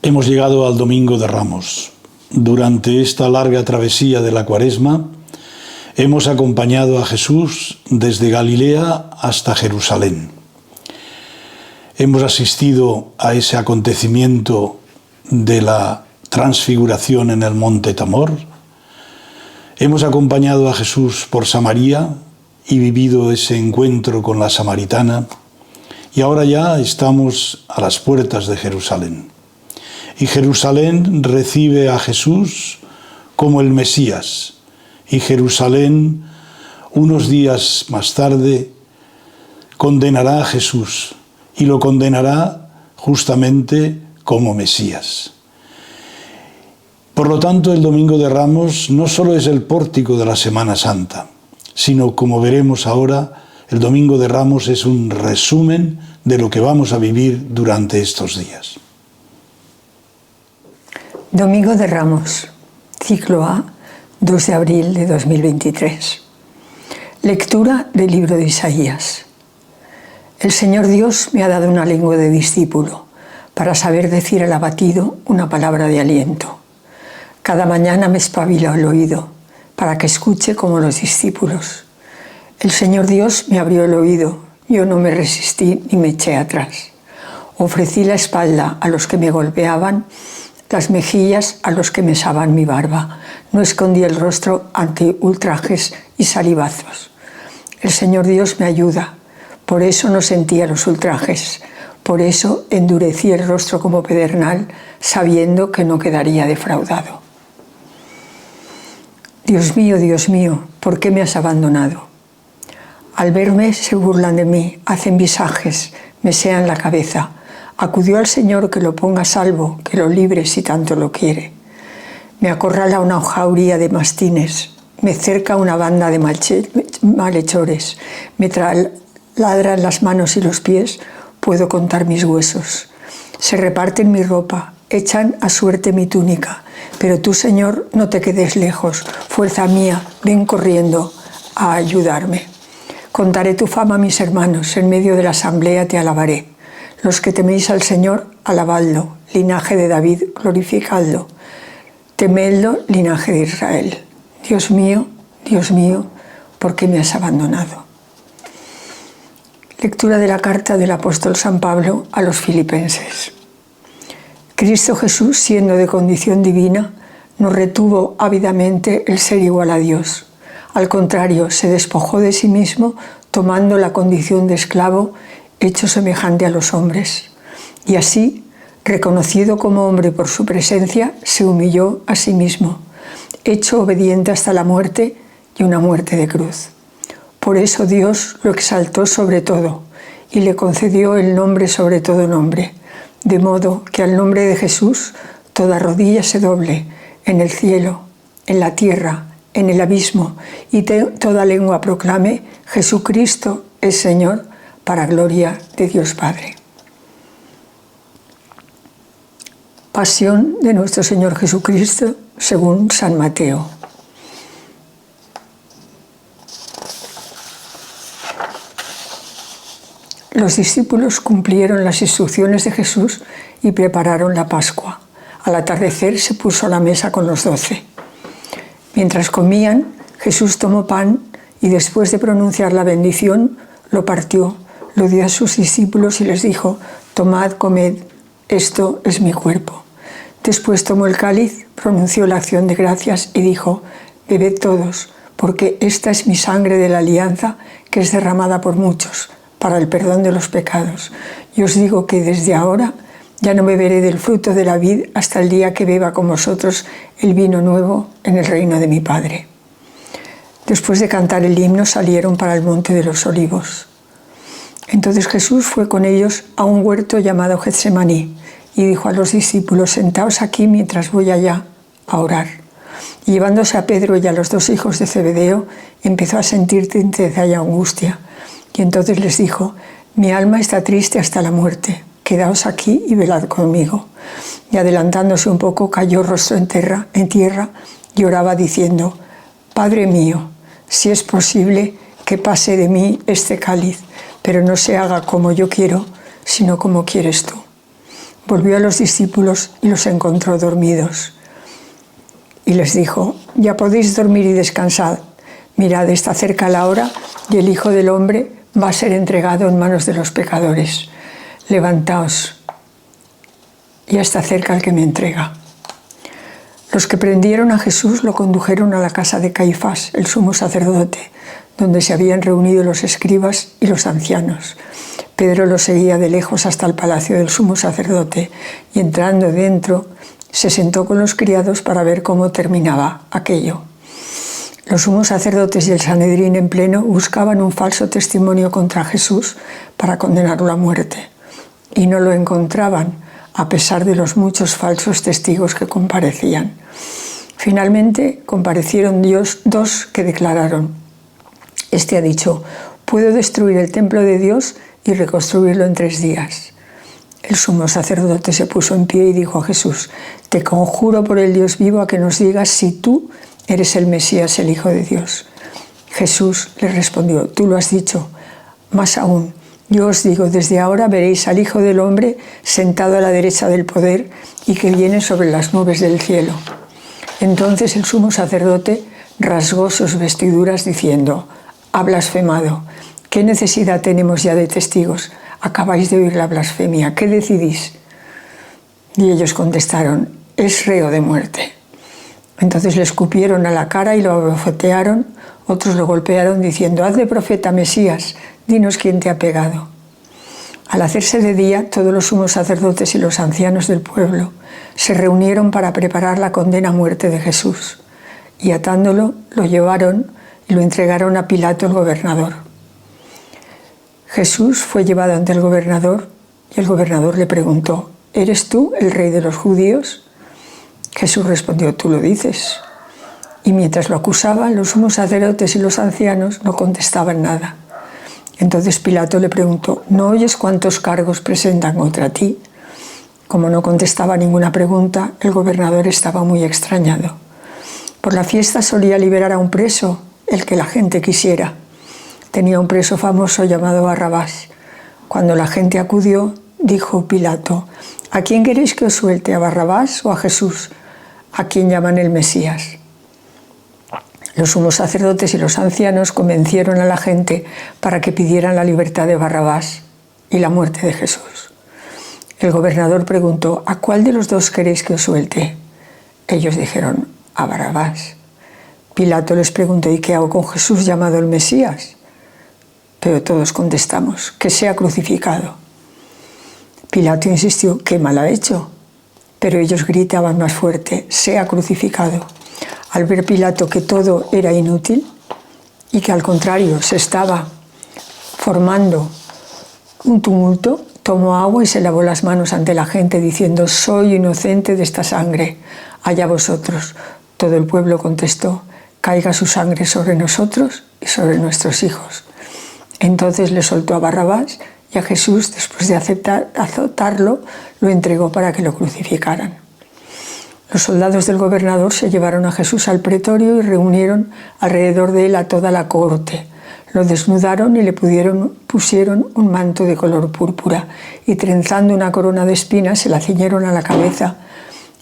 Hemos llegado al Domingo de Ramos. Durante esta larga travesía de la Cuaresma, hemos acompañado a Jesús desde Galilea hasta Jerusalén. Hemos asistido a ese acontecimiento de la transfiguración en el monte Tabor. Hemos acompañado a Jesús por Samaria y vivido ese encuentro con la samaritana. Y ahora ya estamos a las puertas de Jerusalén. Y Jerusalén recibe a Jesús como el Mesías. Y Jerusalén, unos días más tarde, condenará a Jesús y lo condenará justamente como Mesías. Por lo tanto, el Domingo de Ramos no solo es el pórtico de la Semana Santa, sino, como veremos ahora, el Domingo de Ramos es un resumen de lo que vamos a vivir durante estos días. Domingo de Ramos, ciclo A, 2 de abril de 2023. Lectura del libro de Isaías. El Señor Dios me ha dado una lengua de discípulo para saber decir al abatido una palabra de aliento. Cada mañana me espabila el oído para que escuche como los discípulos. El Señor Dios me abrió el oído, yo no me resistí ni me eché atrás. Ofrecí la espalda a los que me golpeaban, las mejillas a los que mesaban mi barba. No escondí el rostro ante ultrajes y salivazos. El Señor Dios me ayuda, por eso no sentía los ultrajes. Por eso endurecí el rostro como pedernal, sabiendo que no quedaría defraudado. Dios mío, ¿por qué me has abandonado? Al verme se burlan de mí, hacen visajes, mesean la cabeza. Acudió al Señor que lo ponga a salvo, que lo libre si tanto lo quiere. Me acorrala una jauría de mastines, me cerca una banda de malhechores, me ladran las manos y los pies, puedo contar mis huesos. Se reparten mi ropa, echan a suerte mi túnica, pero tú, Señor, no te quedes lejos, fuerza mía, ven corriendo a ayudarme. Contaré tu fama a mis hermanos, en medio de la asamblea te alabaré. Los que teméis al Señor, alabadlo, linaje de David, glorificadlo. Temedlo, linaje de Israel. Dios mío, ¿por qué me has abandonado? Lectura de la carta del apóstol San Pablo a los Filipenses. Cristo Jesús, siendo de condición divina, no retuvo ávidamente el ser igual a Dios. Al contrario, se despojó de sí mismo, tomando la condición de esclavo, hecho semejante a los hombres. Y así, reconocido como hombre por su presencia, se humilló a sí mismo, hecho obediente hasta la muerte y una muerte de cruz. Por eso Dios lo exaltó sobre todo y le concedió el nombre sobre todo nombre, de modo que al nombre de Jesús toda rodilla se doble en el cielo, en la tierra, en el abismo, y toda lengua proclame: Jesucristo es Señor, para gloria de Dios Padre. Pasión de nuestro Señor Jesucristo según San Mateo. Los discípulos cumplieron las instrucciones de Jesús y prepararon la Pascua. Al atardecer se puso a la mesa con los 12. Mientras comían, Jesús tomó pan y después de pronunciar la bendición, lo partió, lo dio a sus discípulos y les dijo: tomad, comed, esto es mi cuerpo. Después tomó el cáliz, pronunció la acción de gracias y dijo: bebed todos, porque esta es mi sangre de la alianza, que es derramada por muchos, para el perdón de los pecados. Y os digo que desde ahora ya no beberé del fruto de la vid hasta el día que beba con vosotros el vino nuevo en el reino de mi Padre. Después de cantar el himno salieron para el monte de los Olivos. Entonces Jesús fue con ellos a un huerto llamado Getsemaní y dijo a los discípulos: sentaos aquí mientras voy allá a orar. Y llevándose a Pedro y a los 2 hijos de Zebedeo, empezó a sentir tristeza y angustia. Y entonces les dijo: mi alma está triste hasta la muerte, quedaos aquí y velad conmigo. Y adelantándose un poco, cayó rostro en tierra y oraba diciendo: Padre mío, si es posible, que pase de mí este cáliz, pero no se haga como yo quiero, sino como quieres tú. volvió a los discípulos y los encontró dormidos. Y les dijo: ya podéis dormir y descansar. Mirad, está cerca la hora y el Hijo del Hombre va a ser entregado en manos de los pecadores. Levantaos, ya está cerca el que me entrega. Los que prendieron a Jesús lo condujeron a la casa de Caifás, el sumo sacerdote, donde se habían reunido los escribas y los ancianos. Pedro lo seguía de lejos hasta el palacio del sumo sacerdote y, entrando dentro, se sentó con los criados para ver cómo terminaba aquello. Los sumos sacerdotes y el Sanedrín en pleno buscaban un falso testimonio contra Jesús para condenarlo a muerte, y no lo encontraban, a pesar de los muchos falsos testigos que comparecían. Finalmente comparecieron dos que declararon: este ha dicho, puedo destruir el templo de Dios y reconstruirlo en 3 días. El sumo sacerdote se puso en pie y dijo a Jesús: te conjuro por el Dios vivo a que nos digas si tú eres el Mesías, el Hijo de Dios. Jesús le respondió: tú lo has dicho. Más aún, yo os digo, desde ahora veréis al Hijo del Hombre sentado a la derecha del poder y que viene sobre las nubes del cielo. Entonces el sumo sacerdote rasgó sus vestiduras diciendo: ha blasfemado. ¿Qué necesidad tenemos ya de testigos? Acabáis de oír la blasfemia. ¿Qué decidís? Y ellos contestaron: es reo de muerte. Entonces le escupieron a la cara y lo abofetearon. Otros lo golpearon diciendo: haz de profeta, Mesías, dinos quién te ha pegado. Al hacerse de día, todos los sumos sacerdotes y los ancianos del pueblo se reunieron para preparar la condena a muerte de Jesús, y atándolo, lo llevaron y lo entregaron a Pilato, el gobernador. Jesús fue llevado ante el gobernador y el gobernador le preguntó: ¿eres tú el rey de los judíos? Jesús respondió: tú lo dices. Y mientras lo acusaban, los sumos sacerdotes y los ancianos no contestaban nada. Entonces Pilato le preguntó: ¿no oyes cuántos cargos presentan contra ti? Como no contestaba ninguna pregunta, el gobernador estaba muy extrañado. Por la fiesta solía liberar a un preso, el que la gente quisiera. Tenía un preso famoso llamado Barrabás. Cuando la gente acudió, dijo Pilato: ¿a quién queréis que os suelte, a Barrabás o a Jesús, a quien llaman el Mesías? Los sumos sacerdotes y los ancianos convencieron a la gente para que pidieran la libertad de Barrabás y la muerte de Jesús. El gobernador preguntó: ¿a cuál de los dos queréis que os suelte? Ellos dijeron: a Barrabás. Pilato les preguntó: ¿y qué hago con Jesús llamado el Mesías? Pero todos contestamos: que sea crucificado. Pilato insistió: ¿qué mal ha hecho? Pero ellos gritaban más fuerte: sea crucificado. Al ver Pilato que todo era inútil y que al contrario se estaba formando un tumulto, tomó agua y se lavó las manos ante la gente diciendo: soy inocente de esta sangre, allá vosotros. Todo el pueblo contestó: caiga su sangre sobre nosotros y sobre nuestros hijos. Entonces le soltó a Barrabás y a Jesús, después de azotarlo, lo entregó para que lo crucificaran. Los soldados del gobernador se llevaron a Jesús al pretorio y reunieron alrededor de él a toda la corte. Lo desnudaron y le pusieron un manto de color púrpura y, trenzando una corona de espinas, se la ciñeron a la cabeza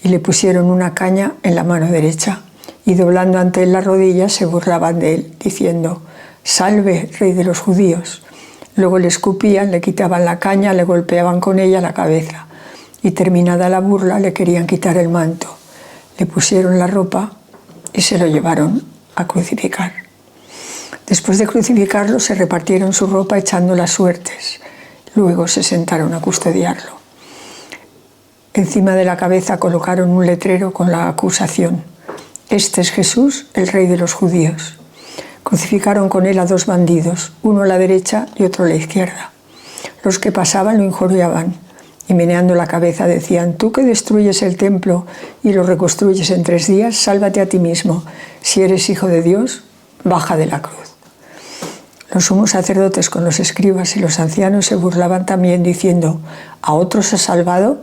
y le pusieron una caña en la mano derecha. Y doblando ante él las rodillas se burlaban de él, diciendo: «Salve, rey de los judíos». Luego le escupían, le quitaban la caña, le golpeaban con ella la cabeza. Y terminada la burla le querían quitar el manto. Le pusieron la ropa y se lo llevaron a crucificar. Después de crucificarlo se repartieron su ropa echando las suertes. Luego se sentaron a custodiarlo. Encima de la cabeza colocaron un letrero con la acusación: «Este es Jesús, el rey de los judíos». Crucificaron con él a 2 bandidos, uno a la derecha y otro a la izquierda. Los que pasaban lo injuriaban y, meneando la cabeza, decían: «Tú que destruyes el templo y lo reconstruyes en 3 días, sálvate a ti mismo. Si eres hijo de Dios, baja de la cruz». Los sumos sacerdotes con los escribas y los ancianos se burlaban también, diciendo: «¿A otros ha salvado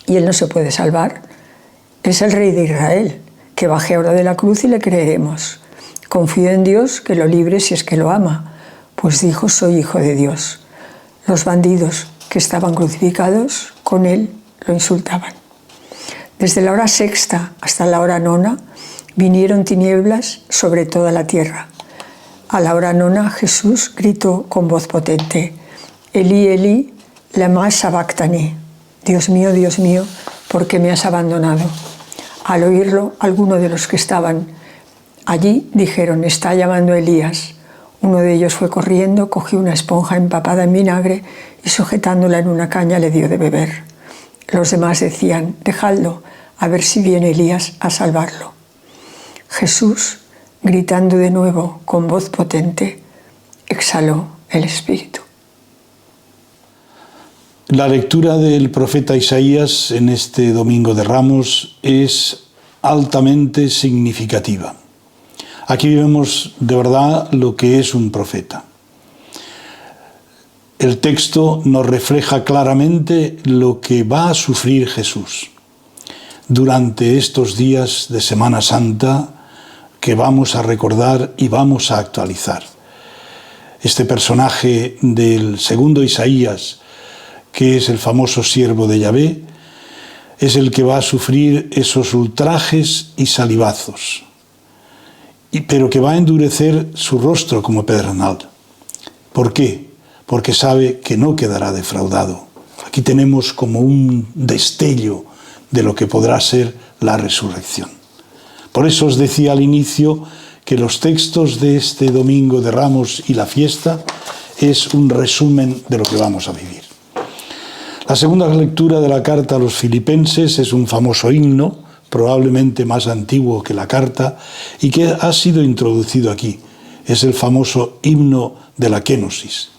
y él no se puede salvar? Es el rey de Israel, que baje ahora de la cruz y le creeremos. Confío en Dios que lo libre si es que lo ama, pues dijo: soy hijo de Dios». Los bandidos que estaban crucificados con él lo insultaban. Desde la hora sexta hasta la hora nona vinieron tinieblas sobre toda la tierra. A la hora nona Jesús gritó con voz potente: Elí, Elí, lama sabactani. Dios mío, ¿por qué me has abandonado? Al oírlo, algunos de los que estaban allí dijeron: está llamando a Elías. Uno de ellos fue corriendo, cogió una esponja empapada en vinagre y sujetándola en una caña le dio de beber. Los demás decían: dejadlo, a ver si viene Elías a salvarlo. Jesús, gritando de nuevo con voz potente, exhaló el espíritu. La lectura del profeta Isaías en este Domingo de Ramos es altamente significativa. Aquí vemos de verdad lo que es un profeta. El texto nos refleja claramente lo que va a sufrir Jesús durante estos días de Semana Santa que vamos a recordar y vamos a actualizar. Este personaje del segundo Isaías, que es el famoso siervo de Yahvé, es el que va a sufrir esos ultrajes y salivazos, pero que va a endurecer su rostro como pedernal. ¿Por qué? Porque sabe que no quedará defraudado. Aquí tenemos como un destello de lo que podrá ser la resurrección. Por eso os decía al inicio que los textos de este Domingo de Ramos y la fiesta es un resumen de lo que vamos a vivir. La segunda lectura de la carta a los Filipenses es un famoso himno, probablemente más antiguo que la carta, y que ha sido introducido aquí. Es el famoso himno de la Kénosis,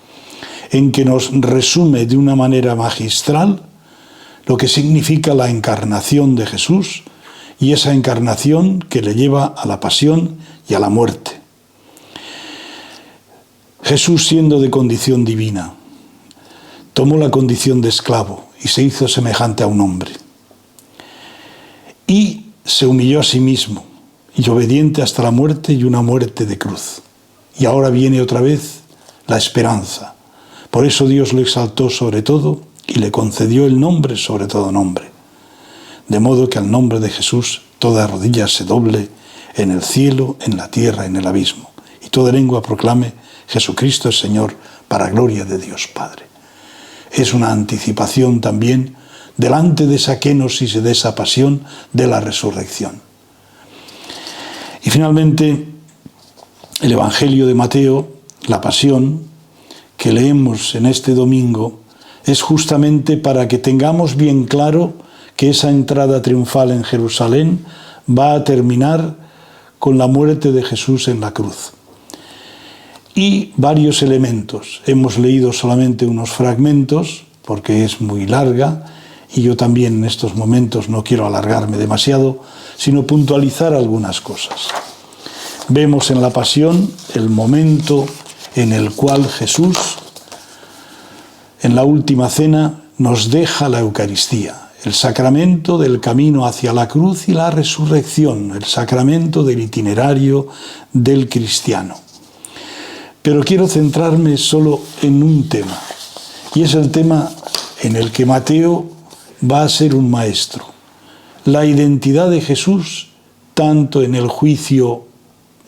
en que nos resume de una manera magistral lo que significa la encarnación de Jesús y esa encarnación que le lleva a la pasión y a la muerte. Jesús, siendo de condición divina, tomó la condición de esclavo y se hizo semejante a un hombre. Y se humilló a sí mismo, y obediente hasta la muerte y una muerte de cruz. Y ahora viene otra vez la esperanza. Por eso Dios lo exaltó sobre todo y le concedió el nombre sobre todo nombre. De modo que al nombre de Jesús toda rodilla se doble en el cielo, en la tierra, en el abismo. Y toda lengua proclame: Jesucristo es Señor, para gloria de Dios Padre. Es una anticipación también, delante de esa kénosis y de esa pasión, de la resurrección. Y finalmente, el Evangelio de Mateo, la pasión, que leemos en este domingo, es justamente para que tengamos bien claro que esa entrada triunfal en Jerusalén va a terminar con la muerte de Jesús en la cruz. Y varios elementos. Hemos leído solamente unos fragmentos, porque es muy larga, y yo también en estos momentos no quiero alargarme demasiado, sino puntualizar algunas cosas. Vemos en la pasión el momento en el cual Jesús, en la última cena, nos deja la Eucaristía, el sacramento del camino hacia la cruz y la resurrección, el sacramento del itinerario del cristiano. Pero quiero centrarme solo en un tema, y es el tema en el que Mateo va a ser un maestro. La identidad de Jesús, tanto en el juicio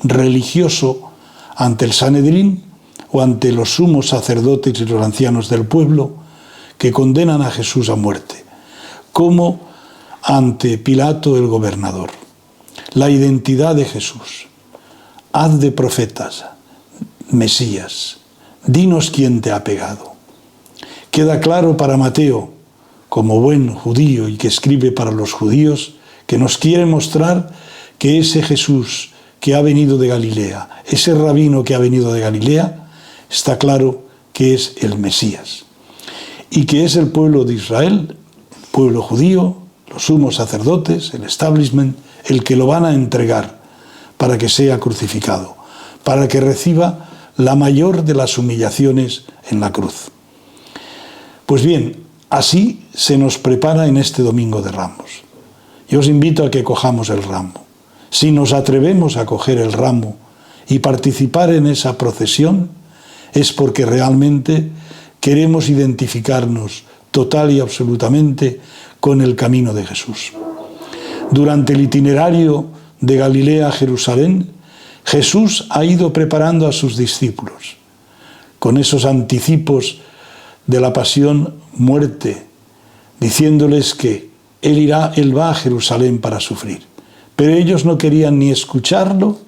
religioso ante el Sanedrín o ante los sumos sacerdotes y los ancianos del pueblo que condenan a Jesús a muerte, como ante Pilato el gobernador. La identidad de Jesús. Haz de profetas, Mesías, dinos quién te ha pegado. Queda claro para Mateo, como buen judío y que escribe para los judíos, que nos quiere mostrar que ese Jesús que ha venido de Galilea, ese rabino que ha venido de Galilea, está claro que es el Mesías. Y que es el pueblo de Israel, el pueblo judío, los sumos sacerdotes, el establishment, el que lo van a entregar para que sea crucificado, para que reciba la mayor de las humillaciones en la cruz. Pues bien, así se nos prepara en este Domingo de Ramos. Yo os invito a que cojamos el ramo. Si nos atrevemos a coger el ramo y participar en esa procesión, es porque realmente queremos identificarnos total y absolutamente con el camino de Jesús. Durante el itinerario de Galilea a Jerusalén, Jesús ha ido preparando a sus discípulos con esos anticipos de la pasión, muerte, diciéndoles que Él va a Jerusalén para sufrir. Pero ellos no querían ni escucharlo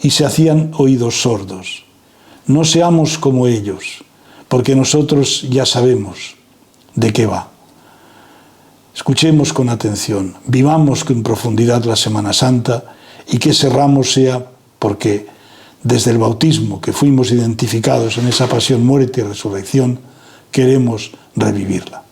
y se hacían oídos sordos. No seamos como ellos, porque nosotros ya sabemos de qué va. Escuchemos con atención, vivamos con profundidad la Semana Santa y que ese ramo sea porque desde el bautismo que fuimos identificados en esa pasión, muerte y resurrección, queremos revivirla.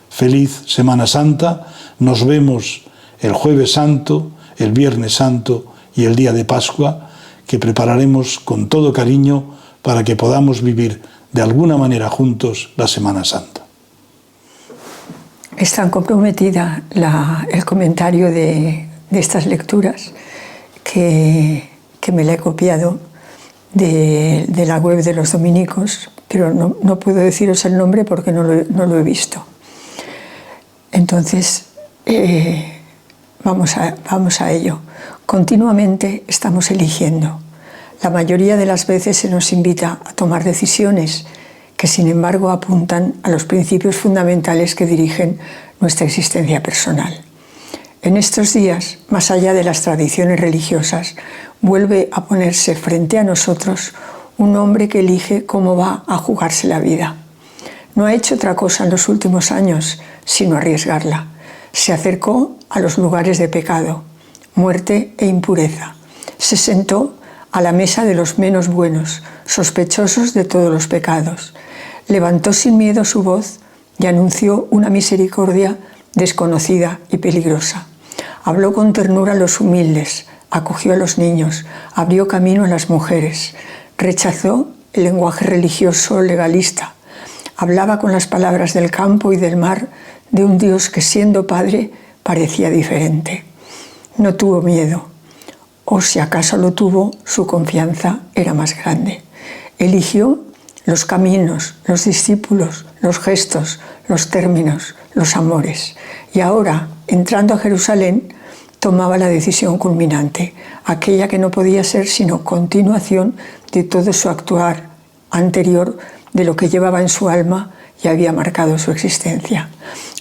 Feliz Semana Santa, nos vemos el Jueves Santo, el Viernes Santo y el día de Pascua, que prepararemos con todo cariño para que podamos vivir de alguna manera juntos la Semana Santa. Es tan comprometida el comentario de estas lecturas que me la he copiado de la web de los dominicos, pero no puedo deciros el nombre porque no lo he visto. Entonces, vamos a ello. Continuamente estamos eligiendo. La mayoría de las veces se nos invita a tomar decisiones que, sin embargo, apuntan a los principios fundamentales que dirigen nuestra existencia personal. En estos días, más allá de las tradiciones religiosas, vuelve a ponerse frente a nosotros un hombre que elige cómo va a jugarse la vida. No ha hecho otra cosa en los últimos años sino arriesgarla. Se acercó a los lugares de pecado, muerte e impureza. Se sentó a la mesa de los menos buenos, sospechosos de todos los pecados. Levantó sin miedo su voz y anunció una misericordia desconocida y peligrosa. Habló con ternura a los humildes, acogió a los niños, abrió camino a las mujeres, rechazó el lenguaje religioso legalista, hablaba con las palabras del campo y del mar de un Dios que, siendo Padre, parecía diferente. No tuvo miedo, o si acaso lo tuvo, su confianza era más grande. Eligió los caminos, los discípulos, los gestos, los términos, los amores. Y ahora, entrando a Jerusalén, tomaba la decisión culminante, aquella que no podía ser sino continuación de todo su actuar anterior, de lo que llevaba en su alma y había marcado su existencia.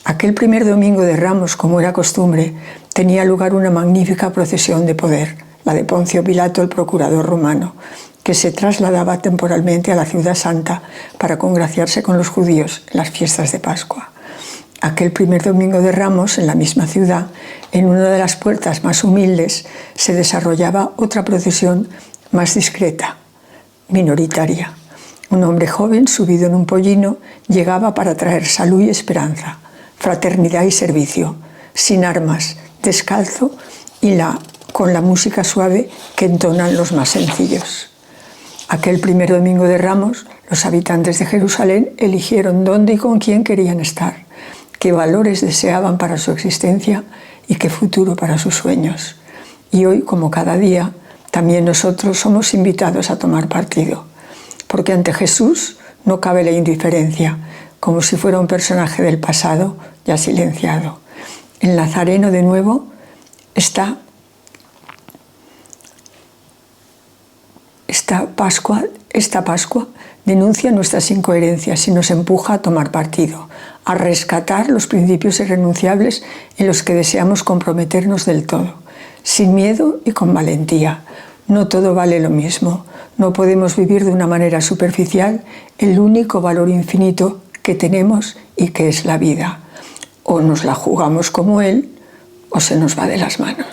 Aquel primer domingo de Ramos, como era costumbre, tenía lugar una magnífica procesión de poder, la de Poncio Pilato, el procurador romano, que se trasladaba temporalmente a la Ciudad Santa para congraciarse con los judíos en las fiestas de Pascua. Aquel primer domingo de Ramos, en la misma ciudad, en una de las puertas más humildes, se desarrollaba otra procesión más discreta, minoritaria. Un hombre joven, subido en un pollino, llegaba para traer salud y esperanza, fraternidad y servicio, sin armas, descalzo y con la música suave que entonan los más sencillos. Aquel primer domingo de Ramos, los habitantes de Jerusalén eligieron dónde y con quién querían estar, qué valores deseaban para su existencia y qué futuro para sus sueños. Y hoy, como cada día, también nosotros somos invitados a tomar partido, porque ante Jesús no cabe la indiferencia, como si fuera un personaje del pasado ya silenciado. El Nazareno, de nuevo, esta Pascua denuncia nuestras incoherencias y nos empuja a tomar partido, a rescatar los principios irrenunciables en los que deseamos comprometernos del todo, sin miedo y con valentía. No todo vale lo mismo. No podemos vivir de una manera superficial el único valor infinito que tenemos y que es la vida. O nos la jugamos como Él o se nos va de las manos.